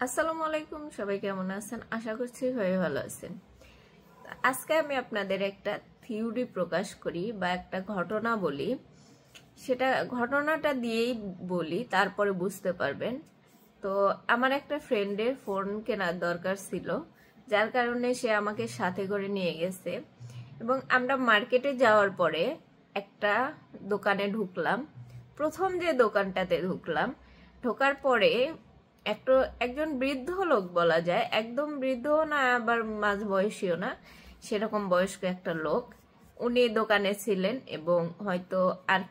আসসালামু আলাইকুম, সবাই কেমন আছেন? আশা করছি সবাই ভালো আছেন। আজকে আমি আপনাদের একটা থিওরি প্রকাশ করি বা একটা ঘটনা বলি। সেটা ঘটনাটা দিয়েই বলি, তারপরে বুঝতে পারবেন। তো আমার একটা ফ্রেন্ডের ফোন কেনার দরকার ছিল, যার কারণে সে আমাকে সাথে করে নিয়ে গেছে এবং আমরা মার্কেটে যাওয়ার পরে একটা দোকানে ঢুকলাম। প্রথম যে দোকানটাতে ঢোকার পরে একজন বৃদ্ধ লোক, বলা যায় একদম বৃদ্ধ না আবার মাঝ বয়সীও না, সেরকম বয়স্ক একটা লোক উনি দোকানে ছিলেন এবং হয়তো আর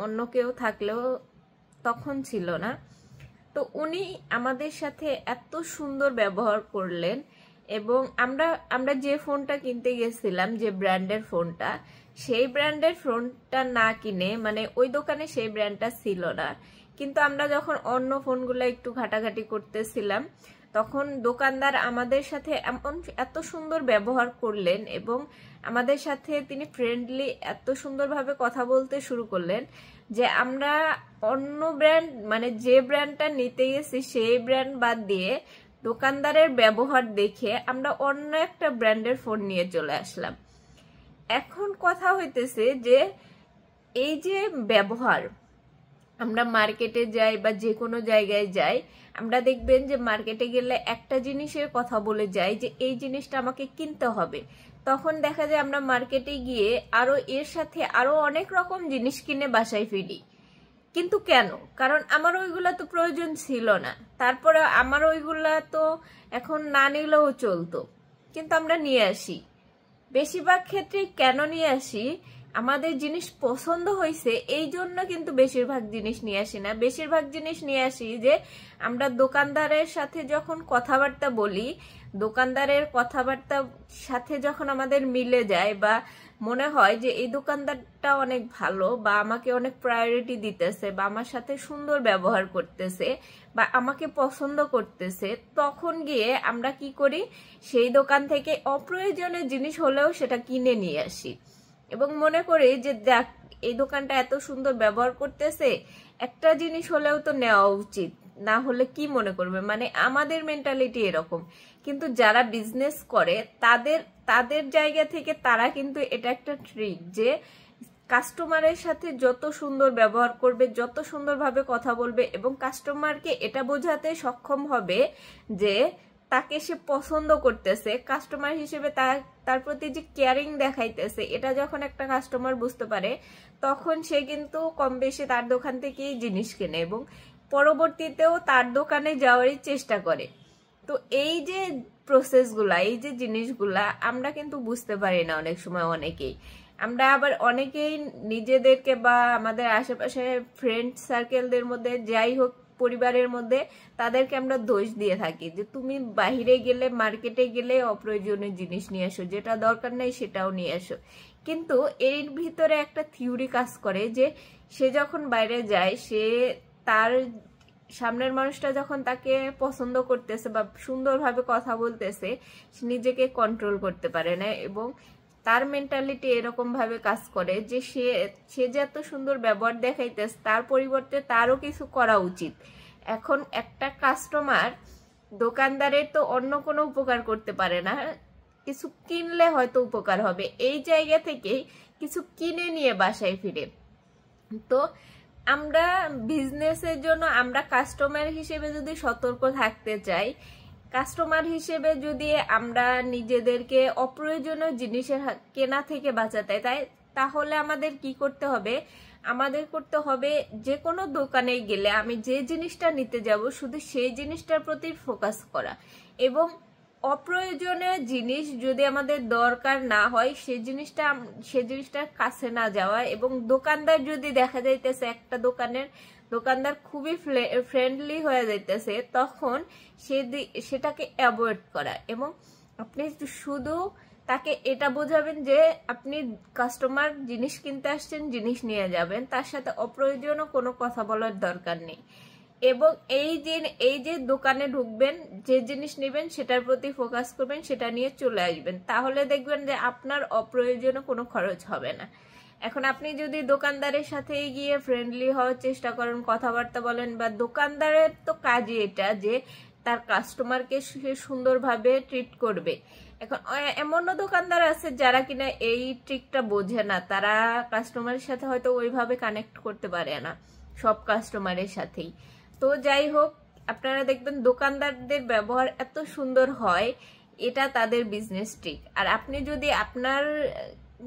অন্য কেউ থাকলেও তখন ছিল না। তো উনি আমাদের সাথে এত সুন্দর ব্যবহার করলেন এবং আমরা যে ফোনটা কিনতে গেছিলাম, যে ব্র্যান্ডের ফোনটা, সেই ব্র্যান্ডের ফোনটা না কিনে, মানে ওই দোকানে সেই ব্র্যান্ডটা ছিল না, কিন্তু আমরা যখন অন্য ফোনগুলো একটু ঘাটাঘাটি করতেছিলাম তখন দোকানদার আমাদের সাথে এত সুন্দর ব্যবহার করলেন এবং আমাদের সাথে তিনি ফ্রেন্ডলি এত সুন্দরভাবে কথা বলতে শুরু করলেন যে আমরা অন্য ব্র্যান্ড, মানে যে ব্র্যান্ডটা নিতে গেছি সেই ব্র্যান্ড বাদ দিয়ে দোকানদারের ব্যবহার দেখে আমরা অন্য একটা ব্র্যান্ডের ফোন নিয়ে চলে আসলাম। এখন কথা হইতেছে যে এই যে ব্যবহার, আমরা মার্কেটে যাই বা যে কোনো জায়গায় যাই, আমরা দেখবেন যে মার্কেটে গেলে একটা জিনিসের কথা বলে যাই যে এই জিনিসটা আমাকে কিনতে হবে। তখন দেখা যায় আমরা মার্কেটে গিয়ে আরো এর সাথে আরো অনেক রকম জিনিস কিনে বাসায় ফিরি। কিন্তু কেন? কারণ আমার ওইগুলা তো প্রয়োজন ছিল না, তারপরে আমার ওইগুলা তো এখন না নিলেও চলতো, কিন্তু আমরা নিয়ে আসি। বেশিরভাগ ক্ষেত্রে কেন নিয়ে আসি? আমাদের জিনিস পছন্দ হয়েছে এই জন্য কিন্তু বেশিরভাগ জিনিস নিয়ে আসি না। বেশিরভাগ জিনিস নিয়ে আসি যে আমরা দোকানদারের সাথে যখন কথাবার্তা বলি, দোকানদারের কথাবার্তার সাথে যখন আমাদের মিলে যায় বা মনে হয় যে এই দোকানদারটা অনেক ভালো বা আমাকে অনেক প্রায়োরিটি দিতেছে বা আমার সাথে সুন্দর ব্যবহার করতেছে বা আমাকে পছন্দ করতেছে, তখন গিয়ে আমরা কি করি, সেই দোকান থেকে অপ্রয়োজনীয় জিনিস হলেও সেটা কিনে নিয়ে আসি এবং মনে করি যে দেখ এই দোকানটা এত সুন্দর ব্যবহার করতেছে, একটা জিনিস হলেও তো নেওয়া উচিত, না হলে কি মনে করবে, মানে আমাদের মেন্টালিটি এরকম। কিন্তু যারা বিজনেস করে তাদের তাদের জায়গা থেকে তারা কিন্তু এটা একটা ট্রিক যে কাস্টমারের সাথে যত সুন্দর ব্যবহার করবে, যত সুন্দরভাবে কথা বলবে এবং কাস্টমারকে এটা বোঝাতে সক্ষম হবে যে তাকে সে পছন্দ করতেছে, কাস্টমার হিসেবে তার প্রতি যে কেয়ারিং দেখাইতেছে, এটা যখন একটা কাস্টমার বুঝতে পারে তখন সে কিন্তু কম বেশি তার দোকান থেকেই জিনিস কেনে এবং পরবর্তীতেও তার দোকানে যাওয়ারই চেষ্টা করে। তো এই যে প্রসেসগুলা, এই যে জিনিসগুলা আমরা কিন্তু বুঝতে পারি না অনেক সময়। আমরা আবার অনেকেই নিজেদেরকে বা আমাদের আশেপাশে ফ্রেন্ড সার্কেলদের মধ্যে, যাই হোক পরিবারের মধ্যে, তাদেরকে আমরা দোষ দিয়ে থাকি যে তুমি বাহিরে গেলে, মার্কেটে গেলে অপ্রয়োজনীয় জিনিস নিয়ে আসো, যেটা দরকার নেই সেটাও নিয়ে আসো। কিন্তু এর ভিতরে একটা থিওরি কাজ করে যে সে যখন বাইরে যায়, সে তার সামনের মানুষটা যখন তাকে পছন্দ করতেছে বা সুন্দরভাবে কথা বলতেছে, সে নিজেকে কন্ট্রোল করতে পারে না এবং তার মেন্টালিটি এরকম ভাবে কাজ করে যে সে যে এত সুন্দর ব্যবহার দেখাইতেছে, তার পরিবর্তে তারও কিছু করা উচিত। এখন একটা কাস্টমার দোকানদারের তো অন্য কোনো উপকার করতে পারে না, কিছু কিনলে হয়তো উপকার হবে, এই জায়গা থেকে কিছু কিনে নিয়ে বাসায় ফিরে। তো আমরা বিজনেসের জন্য আমরা কাস্টমার হিসেবে যদি সতর্ক থাকতে চাই, কাস্টমার হিসেবে যদি আমরা নিজেদেরকে অপ্রয়োজনীয় জিনিসের কেনা থেকে বাঁচাতে তাহলে আমাদের কি করতে হবে? আমাদের করতে হবে যে কোনো দোকানে গেলে আমি যে জিনিসটা নিতে যাব শুধু সেই জিনিসটার প্রতি ফোকাস করা এবং অপ্রয়োজনীয় জিনিস যদি আমাদের দরকার না হয় সে জিনিসটার কাছে না যাওয়া এবং দোকানদার যদি দেখা যাইতেছে একটা দোকানদার খুবই ফ্রেন্ডলি হয়ে যাইতেছে, তখন সেটাকে অ্যাভয়েড করা এবং আপনি শুধু তাকে এটা বোঝাবেন যে আপনি কাস্টমার, জিনিস কিনতে আসছেন, জিনিস নিয়ে যাবেন, তার সাথে অপ্রয়োজনীয় কোনো কথা বলার দরকার নেই। এবং এই যে দোকানে ঢুকবেন, যে জিনিস নেবেন সেটার প্রতি ফোকাস করবেন, সেটা নিয়ে চলে আসবেন, তাহলে দেখবেন যে আপনার অপ্রয়োজনীয় কোনো খরচ হবে না। এখন আপনি যদি দোকানদারের সাথে গিয়ে ফ্রেন্ডলি হওয়ার চেষ্টা করেন, কথাবার্তা বলেন, বা দোকানদারের তো কাজই এটা যে তার কাস্টমারকে সে সুন্দরভাবে ট্রিট করবে। এখন এমনও দোকানদার আছে যারা কিনা এই ট্রিকটা বোঝে না, তারা কাস্টমারের সাথে হয়তো ওইভাবে কানেক্ট করতে পারে না সব কাস্টমারের সাথেই। তো যাই হোক, আপনারা দেখবেন দোকানদারদের ব্যবহার এত সুন্দর হয়, এটা তাদের বিজনেস ট্রিক। আর আপনি যদি আপনার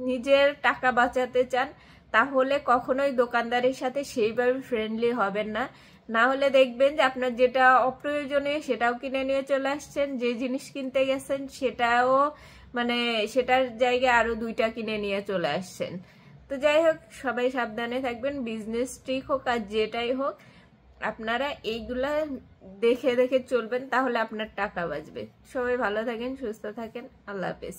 নিজের টাকা বাঁচাতে চান তাহলে কখনোই দোকানদারের সাথে সেইভাবে ফ্রেন্ডলি হবেন না। না হলে দেখবেন যে আপনার যেটা অপ্রয়োজনীয় সেটাও কিনে নিয়ে চলে আসছেন, যে জিনিস কিনতে গেছেন সেটাও মানে সেটার জায়গায় আরো 2টা কিনে নিয়ে চলে আসছেন। তো যাই হোক, সবাই সাবধানে থাকবেন, বিজনেস ট্রিক হোক আর যেটাই হোক, আপনারা এইগুলা দেখে দেখে চলবেন, তাহলে আপনার টাকা বাঁচবে। সবাই ভালো থাকেন, সুস্থ থাকেন, আল্লাহ হাফেজ।